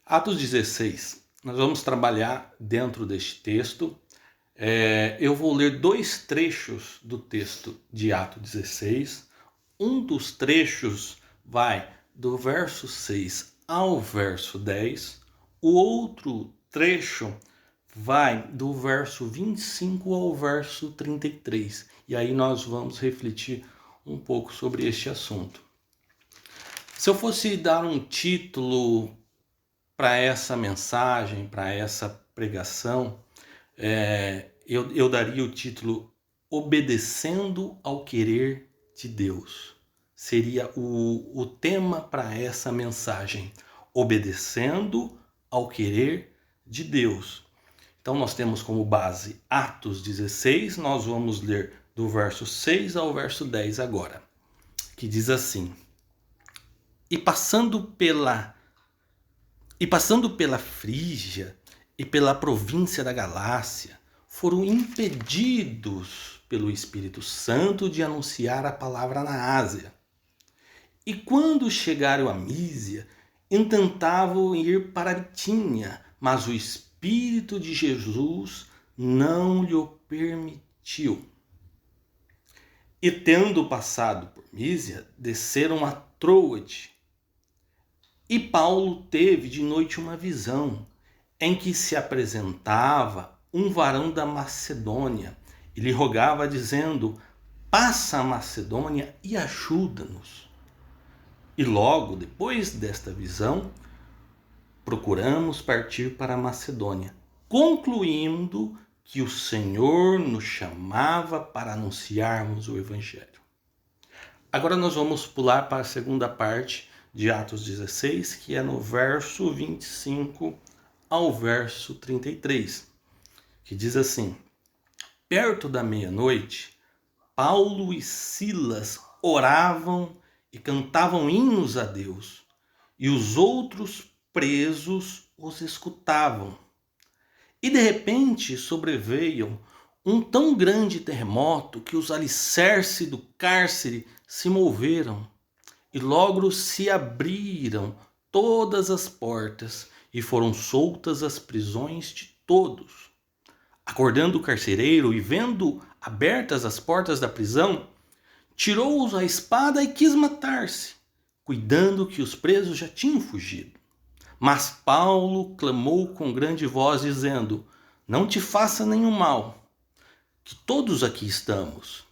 Atos 16. Nós vamos trabalhar dentro deste texto. Eu vou ler dois trechos do texto de Atos 16. Um dos trechos vai do verso 6 ao verso 10. O outro trecho vai do verso 25 ao verso 33. E aí nós vamos refletir um pouco sobre este assunto. Se eu fosse dar um título para essa mensagem, para essa pregação, eu daria o título Obedecendo ao Querer de Deus. Seria o tema para essa mensagem. Obedecendo ao Querer de Deus. Então nós temos como base Atos 16, nós vamos ler do verso 6 ao verso 10 agora, que diz assim: E passando pela Frígia e pela província da Galácia, foram impedidos pelo Espírito Santo de anunciar a palavra na Ásia. E quando chegaram a Mísia, intentavam ir para a Bitínia, mas o Espírito de Jesus não lhe permitiu. E tendo passado por Mísia, desceram a Troade. E Paulo teve de noite uma visão, em que se apresentava um varão da Macedônia, e lhe rogava, dizendo: Passa a Macedônia e ajuda-nos. E logo depois desta visão, procuramos partir para a Macedônia, concluindo que o Senhor nos chamava para anunciarmos o Evangelho. Agora nós vamos pular para a segunda parte de Atos 16, que é no verso 25 ao verso 33, que diz assim: Perto da meia-noite, Paulo e Silas oravam e cantavam hinos a Deus, e os outros presos os escutavam. E de repente sobreveio um tão grande terremoto que os alicerces do cárcere se moveram, e logo se abriram todas as portas e foram soltas as prisões de todos. Acordando o carcereiro e vendo abertas as portas da prisão, tirou-os a espada e quis matar-se, cuidando que os presos já tinham fugido. Mas Paulo clamou com grande voz, dizendo: Não te faça nenhum mal, que todos aqui estamos.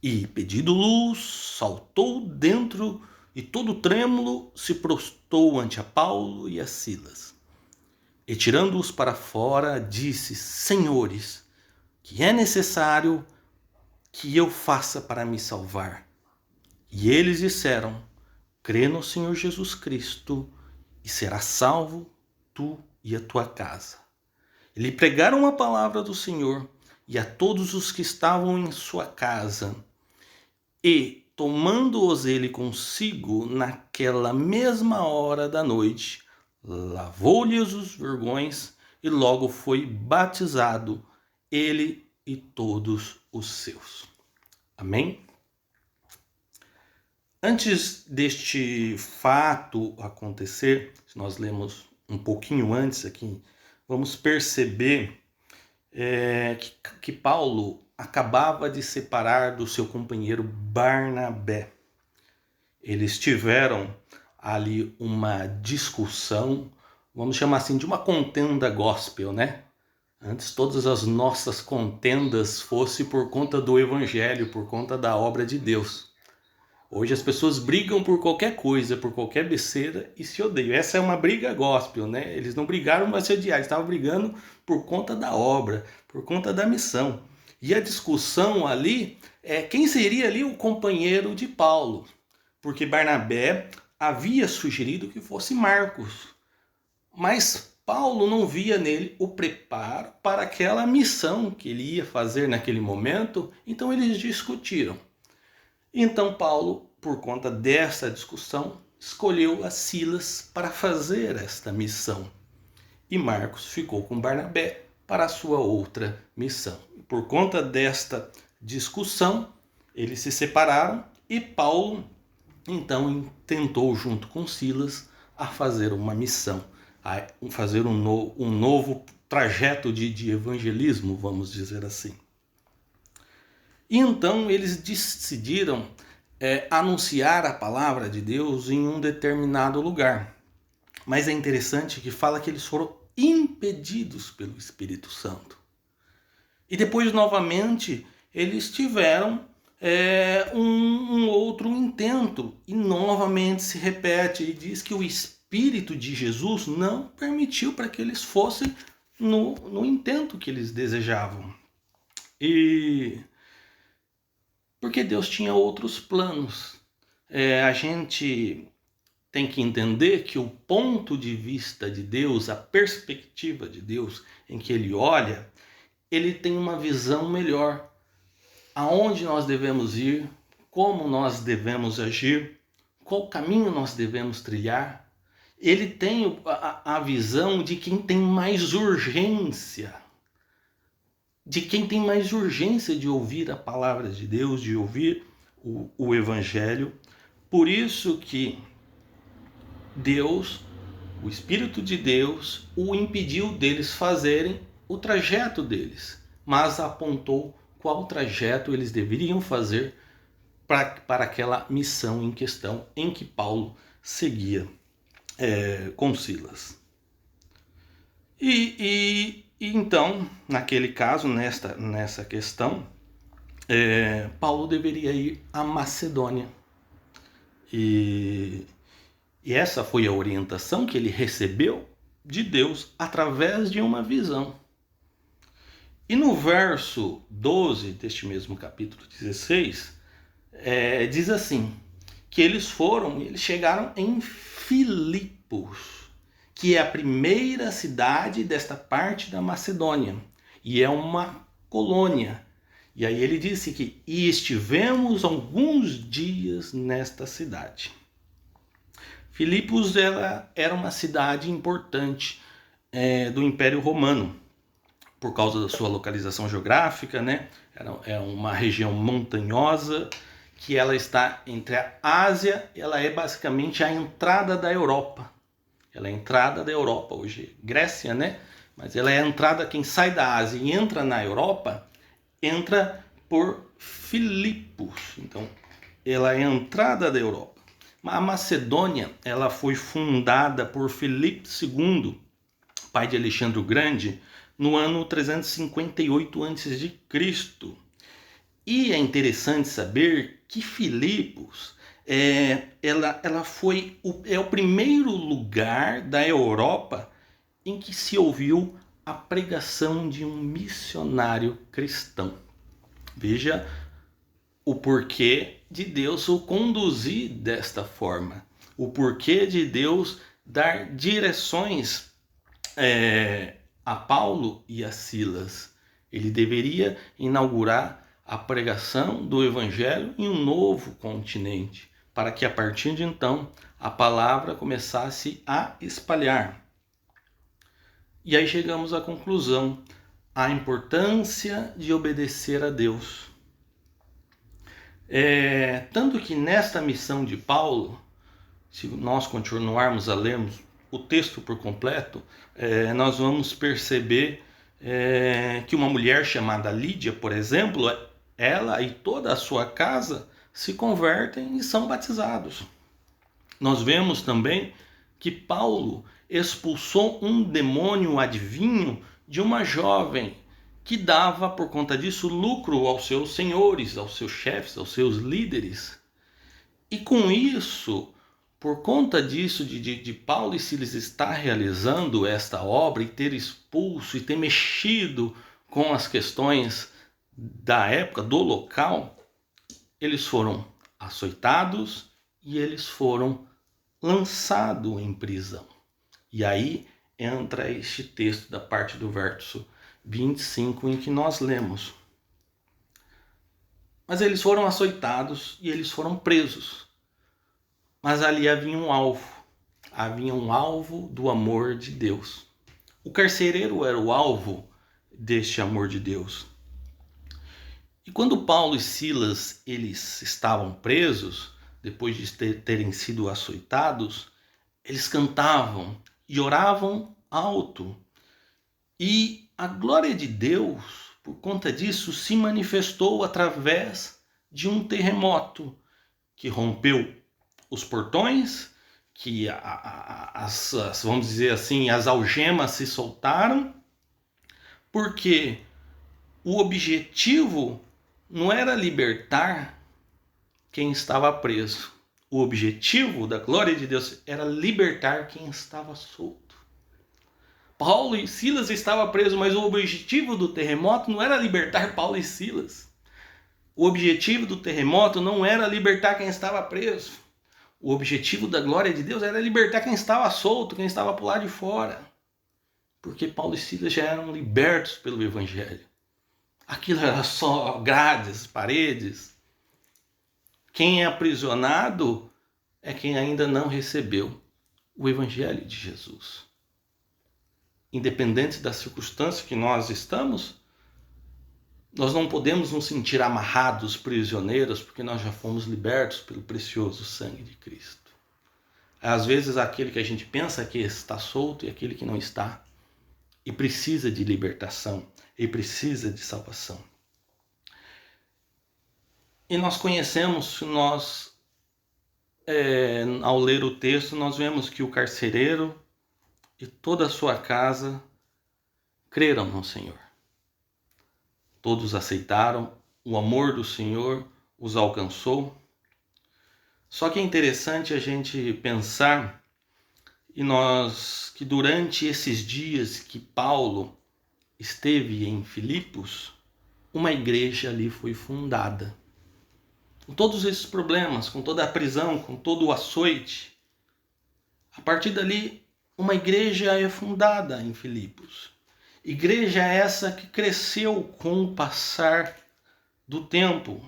E, pedindo luz, saltou dentro e, todo trêmulo, se prostrou ante a Paulo e a Silas. E, tirando-os para fora, disse: Senhores, que é necessário que eu faça para me salvar? E eles disseram: Crê no Senhor Jesus Cristo e serás salvo, tu e a tua casa. E lhe pregaram a palavra do Senhor e a todos os que estavam em sua casa. E, tomando-os ele consigo naquela mesma hora da noite, lavou-lhes os vergões e logo foi batizado, ele e todos os seus. Amém? Antes deste fato acontecer, se nós lemos um pouquinho antes aqui, vamos perceber que Paulo acabava de separar do seu companheiro Barnabé. Eles tiveram ali uma discussão, vamos chamar assim, de uma contenda gospel, né? Antes todas as nossas contendas fossem por conta do evangelho, por conta da obra de Deus. Hoje as pessoas brigam por qualquer coisa, por qualquer besteira e se odeiam. Essa é uma briga gospel, né? Eles não brigaram para se odiar, eles estavam brigando por conta da obra, por conta da missão. E a discussão ali é quem seria ali o companheiro de Paulo. Porque Barnabé havia sugerido que fosse Marcos. Mas Paulo não via nele o preparo para aquela missão que ele ia fazer naquele momento, então eles discutiram. Então Paulo, por conta dessa discussão, escolheu a Silas para fazer esta missão. E Marcos ficou com Barnabé para a sua outra missão. Por conta desta discussão, eles se separaram e Paulo, então, tentou junto com Silas a fazer uma missão, fazer um novo trajeto de evangelismo, vamos dizer assim. E então eles decidiram anunciar a palavra de Deus em um determinado lugar. Mas é interessante que fala que eles foram impedidos pelo Espírito Santo. E depois, novamente, eles tiveram um outro intento. E novamente se repete e diz que o Espírito de Jesus não permitiu para que eles fossem no intento que eles desejavam. E porque Deus tinha outros planos. A gente tem que entender que o ponto de vista de Deus, a perspectiva de Deus em que Ele olha, Ele tem uma visão melhor. Aonde nós devemos ir, como nós devemos agir, qual caminho nós devemos trilhar. Ele tem a visão de quem tem mais urgência. De quem tem mais urgência de ouvir a palavra de Deus, de ouvir o Evangelho. Por isso que Deus, o Espírito de Deus, o impediu deles fazerem o trajeto deles, mas apontou qual trajeto eles deveriam fazer para aquela missão em questão em que Paulo seguia com Silas. E então, naquele caso, nessa questão, Paulo deveria ir à Macedônia. E essa foi a orientação que ele recebeu de Deus através de uma visão. E no verso 12 deste mesmo capítulo 16, diz assim, que eles chegaram em Filipos, que é a primeira cidade desta parte da Macedônia, e é uma colônia. E aí ele disse que estivemos alguns dias nesta cidade. Filipos era uma cidade importante do Império Romano, por causa da sua localização geográfica, né? É uma região montanhosa, que ela está entre a Ásia, ela é basicamente a entrada da Europa. Ela é a entrada da Europa, hoje Grécia, né? Mas ela é a entrada, quem sai da Ásia e entra na Europa, entra por Filipos. Então, ela é a entrada da Europa. A Macedônia, ela foi fundada por Filipe II, pai de Alexandre o Grande, no ano 358 a.C. E é interessante saber que Filipos ela foi o primeiro lugar da Europa em que se ouviu a pregação de um missionário cristão. Veja o porquê de Deus o conduzir desta forma, o porquê de Deus dar direções a Paulo e a Silas. Ele deveria inaugurar a pregação do Evangelho em um novo continente, para que a partir de então a palavra começasse a espalhar. E aí chegamos à conclusão, a importância de obedecer a Deus. Tanto que nesta missão de Paulo, se nós continuarmos a lermos o texto por completo, nós vamos perceber que uma mulher chamada Lídia, por exemplo, ela e toda a sua casa se convertem e são batizados. Nós vemos também que Paulo expulsou um demônio adivinho de uma jovem que dava, por conta disso, lucro aos seus senhores, aos seus chefes, aos seus líderes. E com isso, por conta disso, de Paulo e Silas estar realizando esta obra e ter expulso e ter mexido com as questões da época, do local, eles foram açoitados e eles foram lançados em prisão. E aí entra este texto da parte do verso 25 em que nós lemos. Mas eles foram açoitados e eles foram presos. Mas ali havia um alvo do amor de Deus. O carcereiro era o alvo deste amor de Deus. E quando Paulo e Silas eles estavam presos, depois de terem sido açoitados, eles cantavam e oravam alto. E a glória de Deus, por conta disso, se manifestou através de um terremoto que rompeu os portões, que vamos dizer assim, as algemas se soltaram, porque o objetivo não era libertar quem estava preso. O objetivo da glória de Deus era libertar quem estava solto. Paulo e Silas estavam presos, mas o objetivo do terremoto não era libertar Paulo e Silas. O objetivo do terremoto não era libertar quem estava preso. O objetivo da glória de Deus era libertar quem estava solto, quem estava por lá de fora. Porque Paulo e Silas já eram libertos pelo Evangelho. Aquilo era só grades, paredes. Quem é aprisionado é quem ainda não recebeu o Evangelho de Jesus. Independente da circunstância que nós estamos, nós não podemos nos sentir amarrados, prisioneiros, porque nós já fomos libertos pelo precioso sangue de Cristo. Às vezes aquele que a gente pensa que está solto e aquele que não está, e precisa de libertação, e precisa de salvação. E nós conhecemos, ao ler o texto, nós vemos que o carcereiro e toda a sua casa creram no Senhor. Todos aceitaram, o amor do Senhor os alcançou. Só que é interessante a gente pensar que durante esses dias que Paulo esteve em Filipos, uma igreja ali foi fundada. Com todos esses problemas, com toda a prisão, com todo o açoite, a partir dali, uma igreja é fundada em Filipos. Igreja essa que cresceu com o passar do tempo.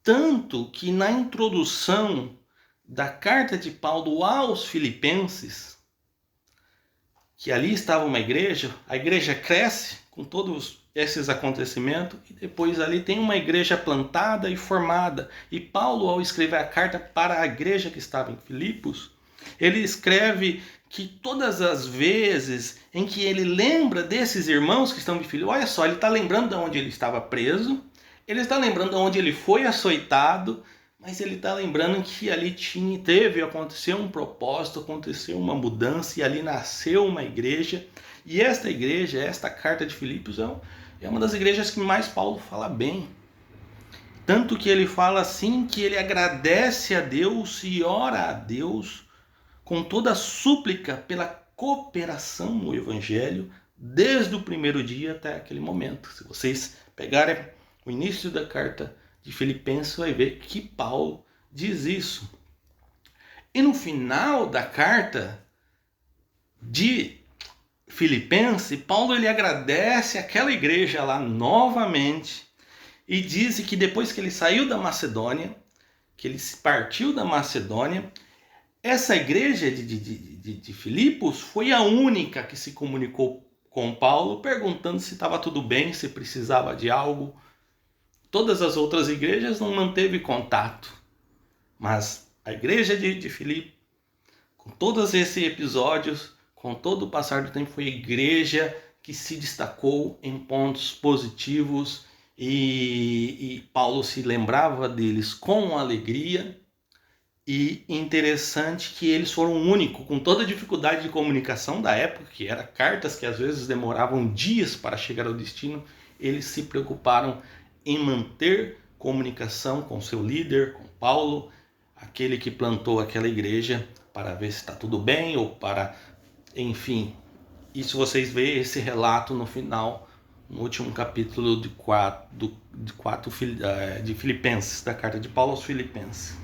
Tanto que na introdução da carta de Paulo aos Filipenses, que ali estava uma igreja, a igreja cresce com todos esses acontecimentos e depois ali tem uma igreja plantada e formada. E Paulo, ao escrever a carta para a igreja que estava em Filipos, ele escreve que todas as vezes em que ele lembra desses irmãos que estão em Filipos, olha só, ele está lembrando de onde ele estava preso, ele está lembrando de onde ele foi açoitado, mas ele está lembrando que ali aconteceu um propósito, aconteceu uma mudança e ali nasceu uma igreja. E esta igreja, esta carta de Filipos é uma das igrejas que mais Paulo fala bem. Tanto que ele fala assim que ele agradece a Deus e ora a Deus com toda a súplica pela cooperação no Evangelho desde o primeiro dia até aquele momento. Se vocês pegarem o início da carta de Filipenses, vai ver que Paulo diz isso. E no final da carta de Filipenses, Paulo ele agradece aquela igreja lá novamente e diz que depois que ele saiu da Macedônia, que ele partiu da Macedônia, essa igreja de Filipos foi a única que se comunicou com Paulo, perguntando se estava tudo bem, se precisava de algo. Todas as outras igrejas não manteve contato, mas a igreja de Filipos, com todos esses episódios, com todo o passar do tempo, foi a igreja que se destacou em pontos positivos e Paulo se lembrava deles com alegria. E interessante que eles foram o único, com toda a dificuldade de comunicação da época, que eram cartas que às vezes demoravam dias para chegar ao destino, eles se preocuparam em manter comunicação com seu líder, com Paulo, aquele que plantou aquela igreja, para ver se está tudo bem, ou para, enfim. Isso vocês veem esse relato no final, no último capítulo de Filipenses, da carta de Paulo aos Filipenses.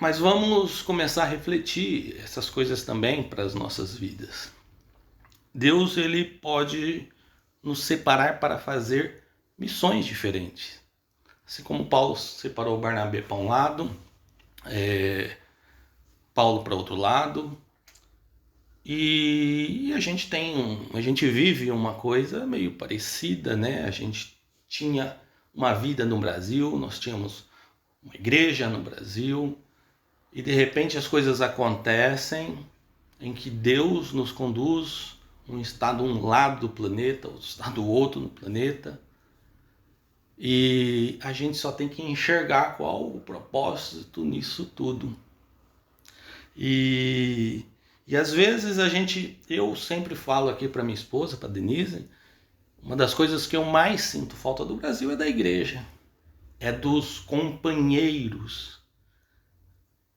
Mas vamos começar a refletir essas coisas também para as nossas vidas. Deus ele pode nos separar para fazer missões diferentes. Assim como Paulo separou Barnabé para um lado, Paulo para outro lado, e a gente vive uma coisa meio parecida, né? A gente tinha uma vida no Brasil, nós tínhamos uma igreja no Brasil, e de repente as coisas acontecem em que Deus nos conduz um estado um lado do planeta, outro estado outro no planeta, e a gente só tem que enxergar qual o propósito nisso tudo. E às vezes eu sempre falo aqui para minha esposa, para Denise, uma das coisas que eu mais sinto falta do Brasil é da igreja, é dos companheiros.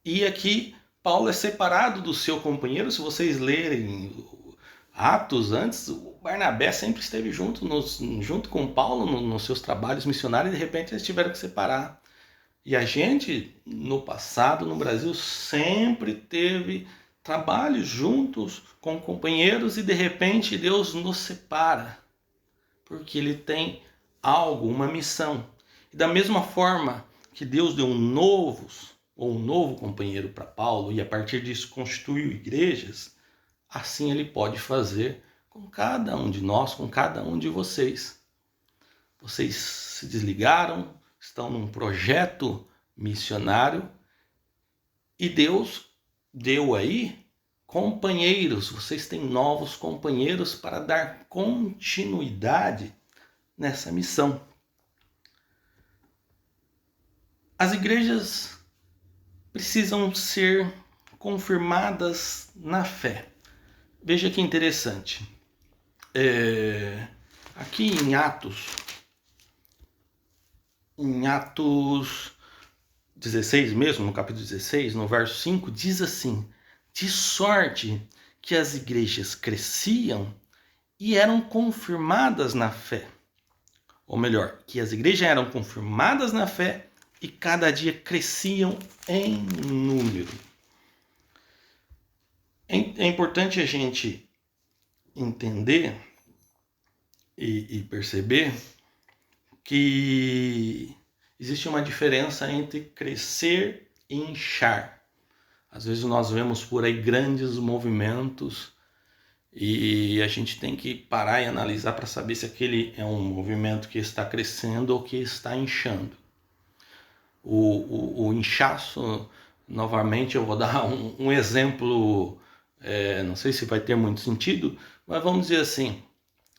E aqui Paulo é separado do seu companheiro. Se vocês lerem Atos antes, o Barnabé sempre esteve junto com Paulo nos seus trabalhos missionários, e de repente eles tiveram que separar. E a gente, no passado, no Brasil, sempre teve trabalhos juntos com companheiros, e de repente Deus nos separa, porque Ele tem algo, uma missão. E da mesma forma que Deus deu um novo companheiro para Paulo, e a partir disso constituiu igrejas, assim Ele pode fazer com cada um de nós, com cada um de vocês. Vocês se desligaram, estão num projeto missionário, e Deus deu aí companheiros. Vocês têm novos companheiros para dar continuidade nessa missão. As igrejas precisam ser confirmadas na fé. Veja que interessante. Aqui em Atos 16 mesmo, no capítulo 16, no verso 5, diz assim: de sorte que as igrejas cresciam e eram confirmadas na fé. Ou melhor, que as igrejas eram confirmadas na fé e cada dia cresciam em número. É importante a gente entender e perceber que existe uma diferença entre crescer e inchar. Às vezes nós vemos por aí grandes movimentos e a gente tem que parar e analisar para saber se aquele é um movimento que está crescendo ou que está inchando. O inchaço, novamente eu vou dar um exemplo, não sei se vai ter muito sentido, mas vamos dizer assim,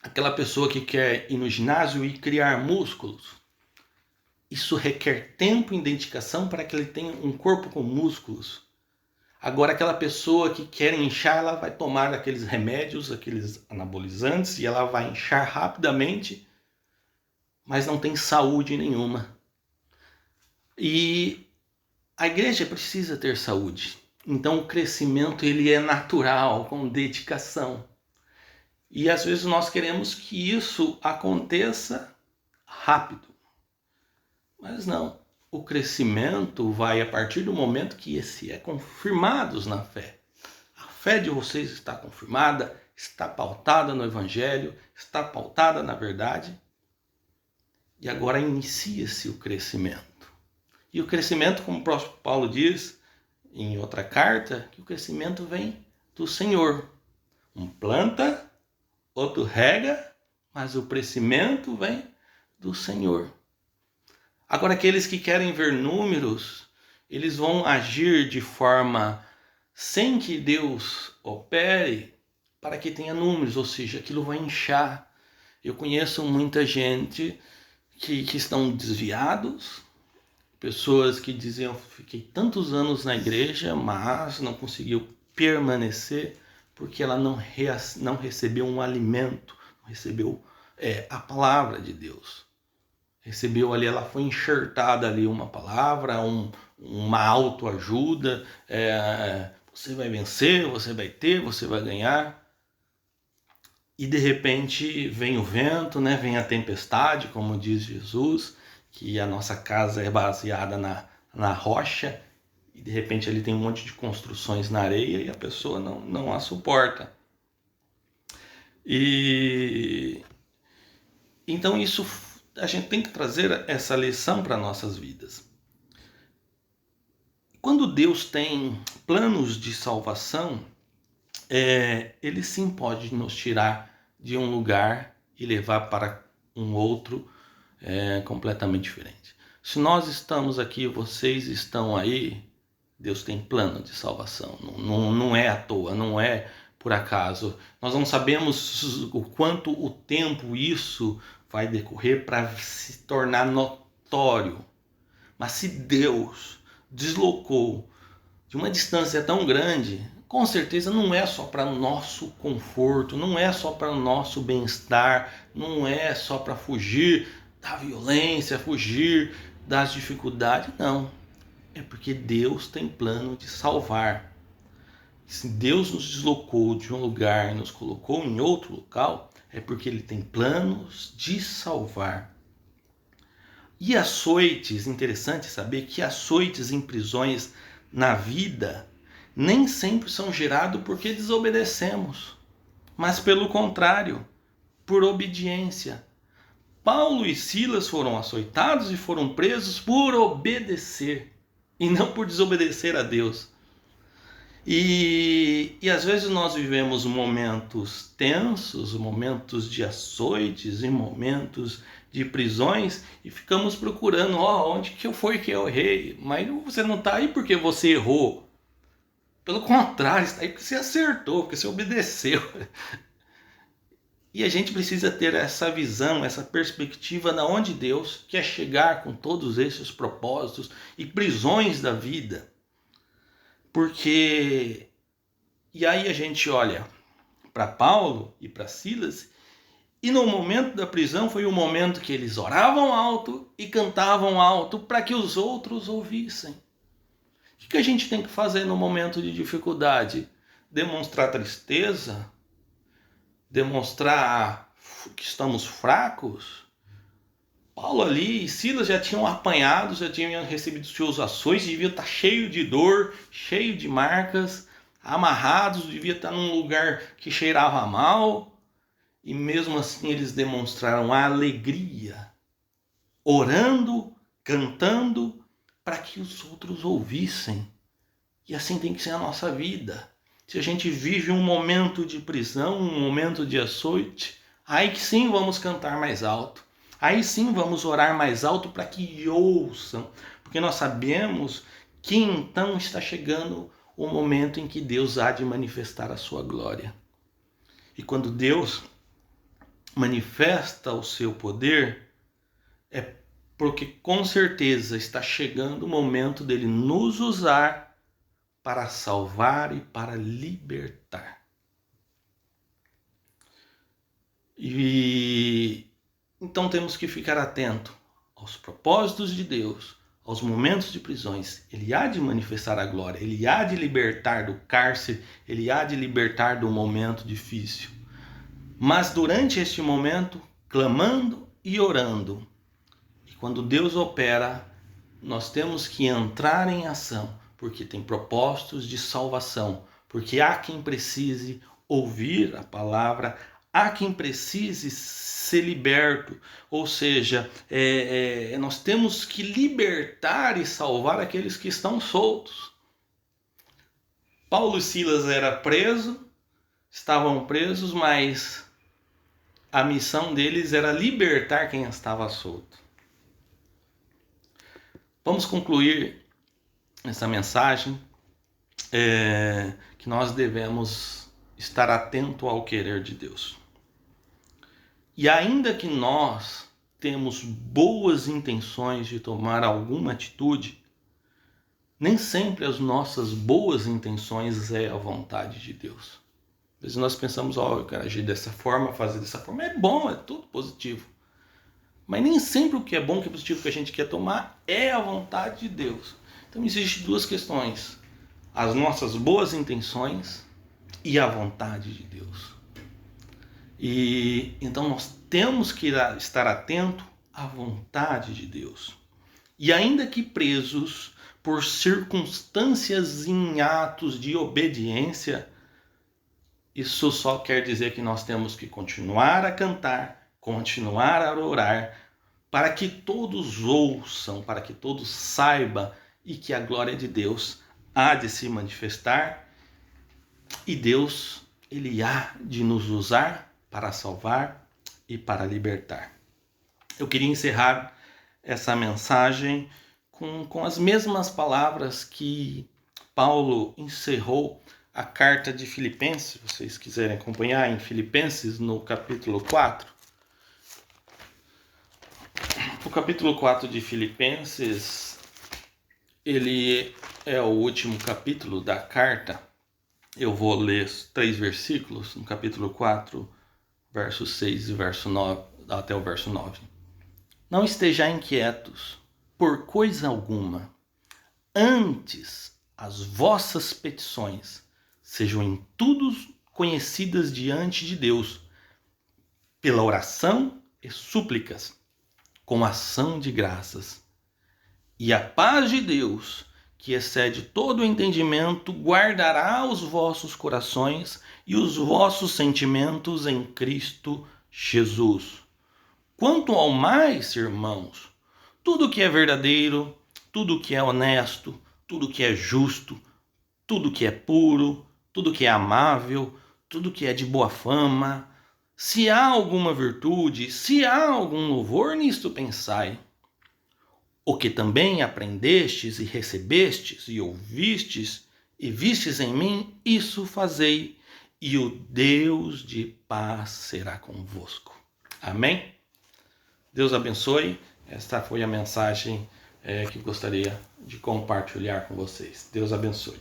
aquela pessoa que quer ir no ginásio e criar músculos, isso requer tempo e dedicação para que ele tenha um corpo com músculos. Agora, aquela pessoa que quer inchar, ela vai tomar aqueles remédios, aqueles anabolizantes, e ela vai inchar rapidamente, mas não tem saúde nenhuma. E a igreja precisa ter saúde. Então o crescimento ele é natural, com dedicação. E às vezes nós queremos que isso aconteça rápido. Mas não. O crescimento vai a partir do momento que esse é confirmados na fé. A fé de vocês está confirmada, está pautada no Evangelho, está pautada na verdade. E agora inicia-se o crescimento. E o crescimento, como o próprio Paulo diz em outra carta, que o crescimento vem do Senhor. Um planta, outro rega, mas o crescimento vem do Senhor. Agora, aqueles que querem ver números, eles vão agir de forma sem que Deus opere para que tenha números, ou seja, aquilo vai inchar. Eu conheço muita gente que estão desviados, pessoas que diziam, fiquei tantos anos na igreja, mas não conseguiu permanecer porque ela não recebeu um alimento, não recebeu a palavra de Deus. Recebeu ali, ela foi enxertada ali uma palavra, uma autoajuda, você vai vencer, você vai ter, você vai ganhar. E de repente vem o vento, né? Vem a tempestade, como diz Jesus, que a nossa casa é baseada na rocha, e de repente ali tem um monte de construções na areia e a pessoa não a suporta. E então isso a gente tem que trazer essa lição para nossas vidas. Quando Deus tem planos de salvação, Ele sim pode nos tirar de um lugar e levar para um outro completamente diferente. Se nós estamos aqui, vocês estão aí, Deus tem plano de salvação. Não é à toa, não é por acaso. Nós não sabemos o quanto o tempo isso vai decorrer para se tornar notório. Mas se Deus deslocou de uma distância tão grande, com certeza não é só para nosso conforto, não é só para nosso bem-estar, não é só para fugir da violência, fugir das dificuldades, não. É porque Deus tem plano de salvar. Se Deus nos deslocou de um lugar e nos colocou em outro local, é porque Ele tem planos de salvar. E açoites, interessante saber que açoites em prisões na vida nem sempre são gerados porque desobedecemos, mas pelo contrário, por obediência. Paulo e Silas foram açoitados e foram presos por obedecer e não por desobedecer a Deus. E às vezes nós vivemos momentos tensos, momentos de açoites e momentos de prisões e ficamos procurando, onde que foi que eu errei? Mas você não está aí porque você errou. Pelo contrário, está aí porque você acertou, porque você obedeceu. E a gente precisa ter essa visão, essa perspectiva na onde Deus quer chegar com todos esses propósitos e prisões da vida. Porque, e aí a gente olha para Paulo e para Silas, e no momento da prisão foi o momento que eles oravam alto e cantavam alto para que os outros ouvissem. O que a gente tem que fazer no momento de dificuldade? Demonstrar tristeza? Demonstrar que estamos fracos? Paulo ali e Silas já tinham apanhado, já tinham recebido seus açoites, deviam estar cheio de dor, cheio de marcas, amarrados, devia estar num lugar que cheirava mal. E mesmo assim eles demonstraram a alegria, orando, cantando, para que os outros ouvissem. E assim tem que ser a nossa vida. Se a gente vive um momento de prisão, um momento de açoite, aí que sim vamos cantar mais alto. Aí sim vamos orar mais alto para que ouçam. Porque nós sabemos que então está chegando o momento em que Deus há de manifestar a sua glória. E quando Deus manifesta o seu poder, é porque com certeza está chegando o momento dele nos usar para salvar e para libertar. E então temos que ficar atento aos propósitos de Deus, aos momentos de prisões. Ele há de manifestar a glória, ele há de libertar do cárcere, ele há de libertar do momento difícil. Mas durante este momento, clamando e orando. E quando Deus opera, nós temos que entrar em ação, porque tem propósitos de salvação, porque há quem precise ouvir a palavra, há quem precise ser liberto, ou seja, nós temos que libertar e salvar aqueles que estão soltos. Paulo e Silas estavam presos, mas a missão deles era libertar quem estava solto. Vamos concluir essa mensagem, que nós devemos estar atento ao querer de Deus. E ainda que nós temos boas intenções de tomar alguma atitude, nem sempre as nossas boas intenções é a vontade de Deus. Às vezes nós pensamos, eu quero agir dessa forma, fazer dessa forma. É bom, é tudo positivo. Mas nem sempre o que é bom, que é positivo, que a gente quer tomar é a vontade de Deus. Então existem duas questões: as nossas boas intenções e a vontade de Deus. E então nós temos que estar atento à vontade de Deus. E ainda que presos por circunstâncias em atos de obediência, isso só quer dizer que nós temos que continuar a cantar, continuar a orar, para que todos ouçam, para que todos saibam e que a glória de Deus há de se manifestar. E Deus, ele há de nos usar para salvar e para libertar. Eu queria encerrar essa mensagem com as mesmas palavras que Paulo encerrou a carta de Filipenses, se vocês quiserem acompanhar em Filipenses, no capítulo 4. O capítulo 4 de Filipenses, ele é o último capítulo da carta. Eu vou ler 3 versículos, no capítulo 4, verso 6 e verso 9, até o verso 9. Não estejais inquietos por coisa alguma, antes as vossas petições sejam em tudo conhecidas diante de Deus, pela oração e súplicas, com ação de graças. E a paz de Deus, que excede todo o entendimento, guardará os vossos corações e os vossos sentimentos em Cristo Jesus. Quanto ao mais, irmãos, tudo que é verdadeiro, tudo que é honesto, tudo que é justo, tudo que é puro, tudo que é amável, tudo que é de boa fama, se há alguma virtude, se há algum louvor, nisto pensai. O que também aprendestes e recebestes e ouvistes e vistes em mim, isso fazei, e o Deus de paz será convosco. Amém? Deus abençoe. Esta foi a mensagem que gostaria de compartilhar com vocês. Deus abençoe.